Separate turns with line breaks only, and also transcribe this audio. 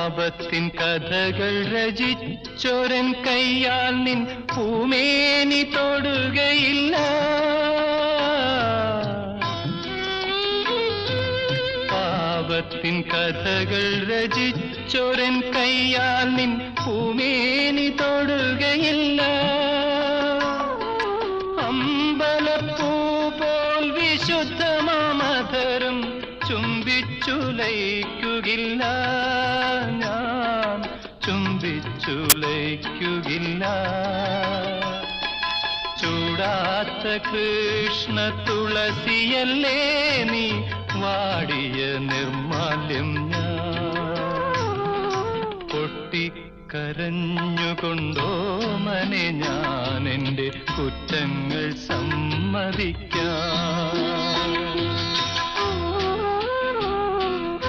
പാപത്തിൻ കഥകൾ രചിച്ചൊരൻ കയ്യാൽ നിൻ പൂമേനി തൊടുകയില്ല. പാപത്തിൻ കഥകൾ രചിച്ചൊരൻ കയ്യാൽ നിൻ പൂമേനി തൊടുകയില്ല. അമ്പലപ്പൂ പോൽ വിശുദ്ധമാമധരം ചുംബിച്ചുലയ്ക്കുകയില്ല, ഞാൻ ചുംബിച്ചുലയ്ക്കുകയില്ല. ചൂടാത്ത കൃഷ്ണ തുളസിയല്ലേ നീ, വാടിയ നിർമാല്യം ഞാൻ. പൊട്ടിക്കരഞ്ഞുകൊണ്ടോ മനെ ഞാൻ എൻ്റെ കുറ്റങ്ങൾ സമ്മതിക്കാം.